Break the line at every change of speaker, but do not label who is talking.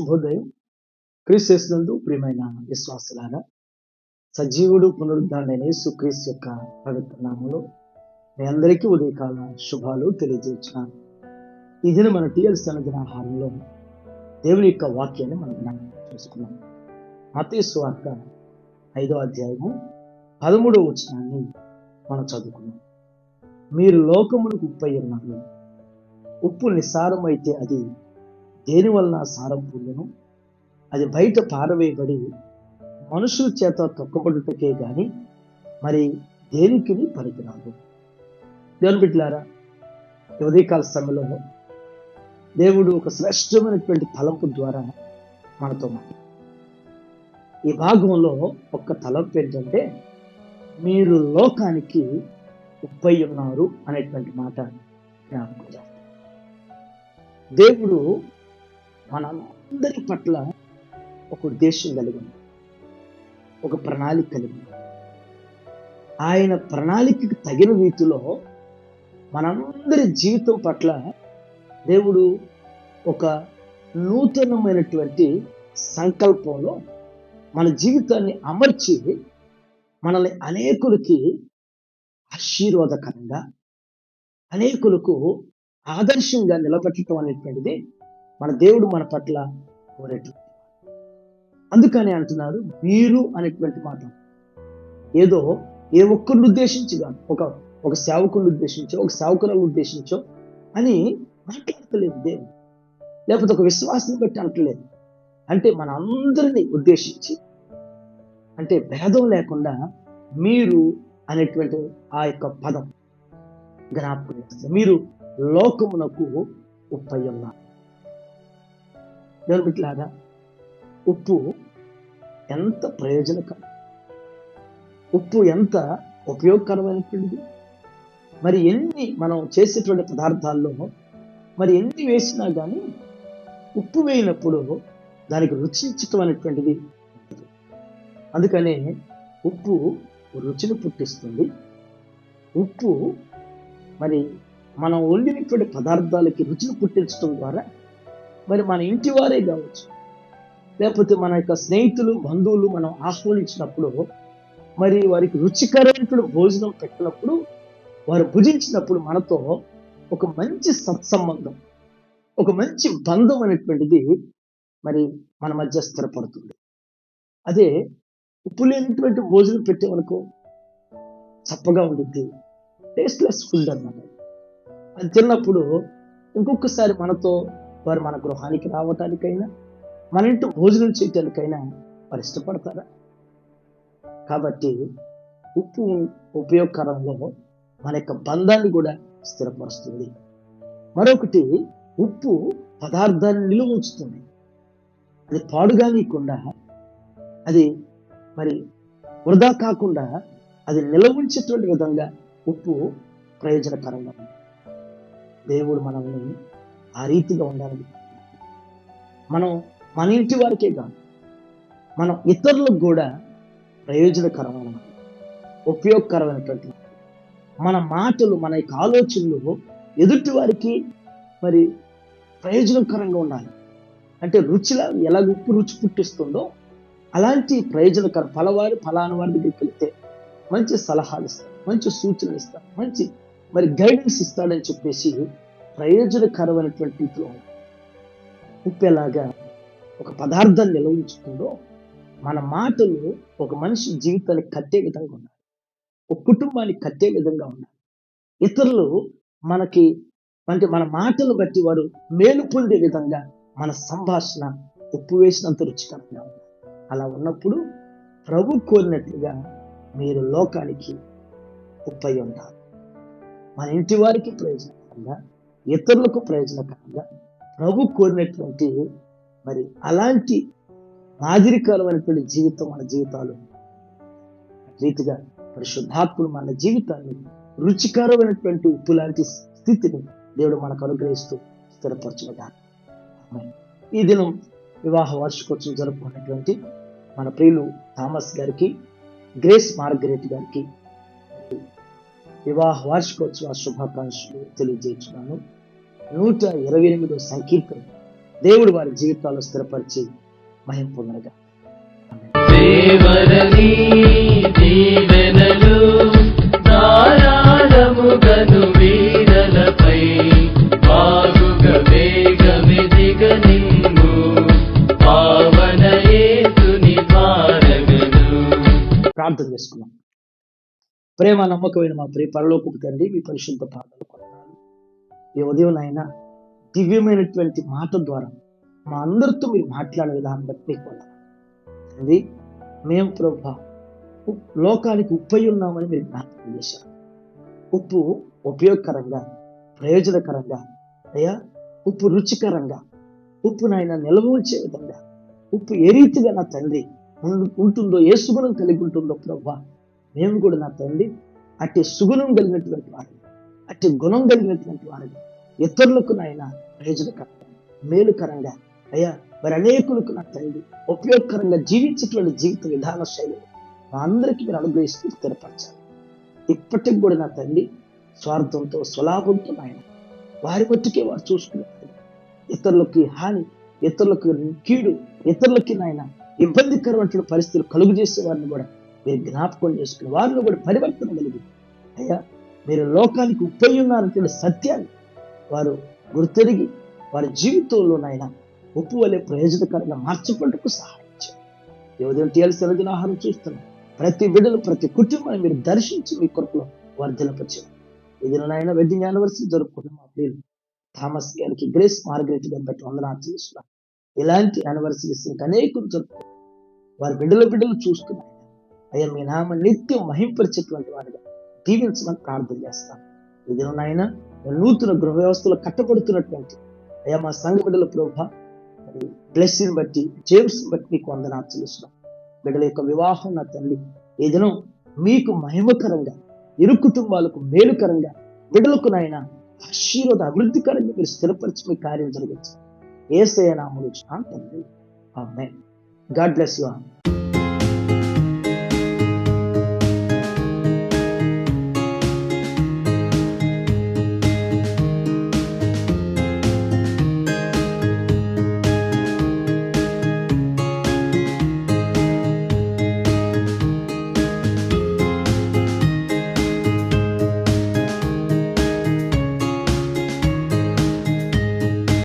శుభోదయం. క్రీస్తునందు ప్రియమైన విశ్వాసులారా, సజీవుడు పునరుద్ధారుడైన యేసుక్రీస్తు యొక్క పవిత్ర నామములో మీ అందరికీ ఉదయకాల శుభాలు తెలియజేస్తున్నాను. ఈ దిన మన టీఎల్స్ అనుదిన ఆహారంలో దేవుని యొక్క వాక్యాన్ని మనం జ్ఞాపకం చేసుకున్నాం. మత్తయి సువార్త 5వ అధ్యాయము 13వ వచనాన్ని మనం చదువుకున్నాం. మీరు లోకమునకు ఉప్పై ఉన్నారు. ఉప్పు నిస్సారమైతే అది దేని వలన సారం పొందును? అది బయట పారవేయబడి మనుషుల చేత తొక్కబడుటకే గాని మరి దేనికి పనికిరాదు. దేవుని బిడ్డలారా, ఉదయకాల సమయంలో దేవుడు ఒక శ్రేష్టమైనటువంటి తలంపు ద్వారా మనతో మాట్లాడారు. ఈ భాగంలో ఒక్క తలంపు ఏంటంటే, మీరు లోకానికి ఉప్పై ఉన్నారు అనేటువంటి మాట జ్ఞాపకం చేస్తారు. దేవుడు మనందరి పట్ల ఒక ఉద్దేశం కలిగి ఉంది, ఒక ప్రణాళిక కలిగి ఉంది. ఆయన ప్రణాళికకు తగిన రీతిలో మనందరి జీవితం పట్ల దేవుడు ఒక నూతనమైనటువంటి సంకల్పంలో మన జీవితాన్ని అమర్చి మనల్ని అనేకులకి ఆశీర్వాదకరంగా, అనేకులకు ఆదర్శంగా నిలబెట్టడం అనేటువంటిది మన దేవుడు మన పట్ల కోరేటువంటి. అందుకని అంటున్నారు, మీరు అనేటువంటి మాట ఏదో ఏ ఒక్కరిని ఉద్దేశించి కాదు, ఒక సేవకుని ఉద్దేశించో, ఒక సేవకులను ఉద్దేశించో అని మాట్లాడతలేదు దేవుడు. లేకపోతే ఒక విశ్వాసాన్ని బట్టి అంటలేదు. అంటే మన అందరినీ ఉద్దేశించి, అంటే భేదం లేకుండా మీరు అనేటువంటి ఆ యొక్క పదం జ్ఞాపకం చేస్తారు. మీరు లోకమునకు ఉప్పై ఉన్నారు. దేవుని బిడ్డలారా, ఉప్పు ఎంత ప్రయోజనకరం, ఉప్పు ఎంత ఉపయోగకరమైనటువంటిది. మరి ఎన్ని మనం చేసేటువంటి పదార్థాల్లో మరి ఎన్ని వేసినా కానీ ఉప్పు వేయినప్పుడు దానికి రుచించటం అనేటువంటిది ఉండదు. అందుకనే ఉప్పు రుచిని పుట్టిస్తుంది. ఉప్పు మరి మనం వండినటువంటి పదార్థాలకి రుచిని పుట్టించడం ద్వారా మరి మన ఇంటి వారే కావచ్చు, లేకపోతే మన యొక్క స్నేహితులు, బంధువులు మనం ఆహ్వానించినప్పుడు, మరి వారికి రుచికరమైనటువంటి భోజనం పెట్టినప్పుడు, వారు భుజించినప్పుడు మనతో ఒక మంచి సత్సంబంధం, ఒక మంచి బంధం అనేటువంటిది మరి మన మధ్య స్థిరపడుతుంది. అదే ఉప్పు లేనటువంటి భోజనం పెట్టేమనుకో చప్పగా ఉండిద్ది, టేస్ట్లెస్ ఫుడ్ అన్నమాట. అది తిన్నప్పుడు ఇంకొకసారి మనతో వారు మన గృహానికి రావటానికైనా, మన ఇంటి భోజనం చేయటానికైనా వారు ఇష్టపడతారా? కాబట్టి ఉప్పు ఉపయోగకరంలో మన యొక్క బంధాన్ని కూడా స్థిరపరుస్తుంది. మరొకటి, ఉప్పు పదార్థాన్ని నిలువ ఉంచుతుంది. అది పాడుగా నీకుండా, అది మరి వృధా కాకుండా అది నిల్వ ఉంచేటువంటి విధంగా ఉప్పు ప్రయోజనకరంగా ఉంది. దేవుడు మనల్ని ఆ రీతిగా ఉండాలని, మనం మన ఇంటి వారికే కాదు, మనం ఇతరులకు కూడా ప్రయోజనకరమైన, ఉపయోగకరమైనటువంటి మన మాటలు, మన యొక్క ఆలోచనలు ఎదుటి వారికి మరి ప్రయోజనకరంగా ఉండాలి. అంటే రుచిలా ఎలా ఉప్పు రుచి పుట్టిస్తుందో అలాంటి ప్రయోజనకర ఫలాని వారి దగ్గరికి వెళ్తే మంచి సలహాలు ఇస్తాడు, మంచి సూచనలు ఇస్తాడు, మంచి మరి గైడెన్స్ ఇస్తాడని చెప్పేసి ప్రయోజనకరమైనటువంటి రీతిలో ఉండాలి. ఉప్పు ఎలాగా ఒక పదార్థాన్ని నిల్వ ఉంచుతుందో మన మాటలు ఒక మనిషి జీవితాన్ని కట్టే విధంగా ఉండాలి, ఒక కుటుంబాన్ని కట్టే విధంగా ఉండాలి. ఇతరులు మనకి అంటే మన మాటలు బట్టి వారు మేలు పొందే విధంగా మన సంభాషణ ఉప్పు వేసినంత రుచికరంగా ఉండాలి. అలా ఉన్నప్పుడు ప్రభు కోరినట్లుగా మీరు లోకానికి ఉప్పై ఉంటారు. మన ఇంటి వారికి ప్రయోజనకరంగా, ఇతరులకు ప్రయోజనకరంగా ప్రభు కోరినటువంటి మరి అలాంటి మాదిరికరమైనటువంటి జీవితం మన జీవితాలు రీతిగా పరిశుద్ధాత్ముడు మన జీవితాన్ని రుచికరమైనటువంటి ఉప్పు లాంటి స్థితిని దేవుడు మనకు అనుగ్రహిస్తూ స్థిరపరచుగాక. ఈ దినం వివాహ వార్షికోత్సవం జరుపుకున్నటువంటి మన ప్రియులు థామస్ గారికి, గ్రేస్ మార్గరెట్ గారికి వివాహ వార్షికోత్సవ శుభాకాంక్షలు తెలియజేస్తున్నాను. 128వ సంకీర్తన దేవుడు వారి జీవితాల్లో స్థిరపరిచి మహిమ పొందనగా.
దేవరని దీవెనలు ధారాళముగను వీరలపై బాగుగా వేగమెదిగ నిమ్ము పావన యేసుని ద్వారగను.
ప్రార్థన చేసుకున్నాం. ప్రేమ నమ్మకమైన మా ప్రియ పరలోకపు తండ్రి, మీ పరిశుద్ధ పాదాలు కొన్నాను. ఈ ఉదయం నాయన దివ్యమైనటువంటి మాట ద్వారా మా అందరితో మీరు మాట్లాడే విధానం బట్టి మీకు వందనాలు తండ్రి. మేము ప్రభా లోకానికి ఉప్పై ఉన్నామని మీరు జ్ఞాపకం చేశారు. ఉప్పు ఉపయోగకరంగా, ప్రయోజనకరంగా, అయ్యా ఉప్పు రుచికరంగా, ఉప్పు నాయన నిల్వ ఉంచే విధంగా ఉప్పు ఏ రీతిగా నా తండ్రి ఉంటుందో, ఏ సుగుణం కలిగి ఉంటుందో ప్రభా, మేము కూడా నా తండ్రి అట్టి సుగుణం కలిగినటువంటి వారిని, అట్టి గుణం కలిగినటువంటి వారిని ఇతరులకు నాయన ప్రయోజనకరంగా, మేలుకరంగా, అయ్యా మరి అనేకులకు నా తండ్రి ఉపయోగకరంగా జీవించేటువంటి జీవిత విధాన శైలి మా అందరికీ మీరు అనుగ్రహిస్తూ స్థిరపరచాలి. ఇప్పటికి కూడా నా తండ్రి స్వార్థంతో, స్వలాభంతో నాయన వారి మట్టుకే వారు చూసుకున్నారు. ఇతరులకి హాని, ఇతరులకు కీడు, ఇతరులకి నాయన ఇబ్బందికరమైన పరిస్థితులు కలుగు చేసే వారిని కూడా మీరు జ్ఞాపకం చేసుకుని వారిని కూడా పరివర్తన కలిగి అయ్యా మీరు లోకానికి ఉప్పై ఉన్నారనే సత్యాన్ని వారు గుర్తెరిగి వారి జీవితంలో నాయన ఉప్పు వలె ప్రయోజనకరంగా మార్చబడ్డకు సహాయం చేయండి. ఈ ఉదయం టీఎల్సీ అనుదిన ఆహారం చూస్తున్నాం. ప్రతి బిడ్డలు, ప్రతి కుటుంబాన్ని మీరు దర్శించి మీ కొరకులో వర్ధనపరిచారు. ఇది నాయన వెడ్డింగ్ యానివర్సరీ జరుపుకుంటున్న మా ప్రియులు థామస్ గారికి, గ్రేస్ మార్గరెట్ గారిని బట్టి వందనాలు చేస్తున్నాం. ఇలాంటి యానివర్సరీస్ ఇంకా అనేకులు జరుపుకుంటున్నారు. వారి బిడ్డలు చూస్తున్నాయి. అయ్యా మీ నామ నిత్యం మహింపరిచేటువంటి వారిగా దీవించమని ప్రార్థన చేస్తాం. ఇది నాయన నూతన గృహ వ్యవస్థలో కట్టబడుతున్నటువంటి అయ్యా మా సంఘ బిడ్డల ప్రభా బ్లెస్సింగ్ బట్టి, జేమ్స్ బట్టి మీకు వందనాలు చెల్లిస్తున్నాం. బిడ్డల యొక్క వివాహం నా తండ్రి ఈ దినం మీకు మహిమకరంగా, ఇరు కుటుంబాలకు మేలుకరంగా, బిడ్డలకు నాయన ఆశీర్వాద అభివృద్ధికరంగా మీరు స్థిరపరిచి మీ కార్యం జరిగించారు. యేసయ్య నామములో తండ్రి, ఆమేన్. God bless you all.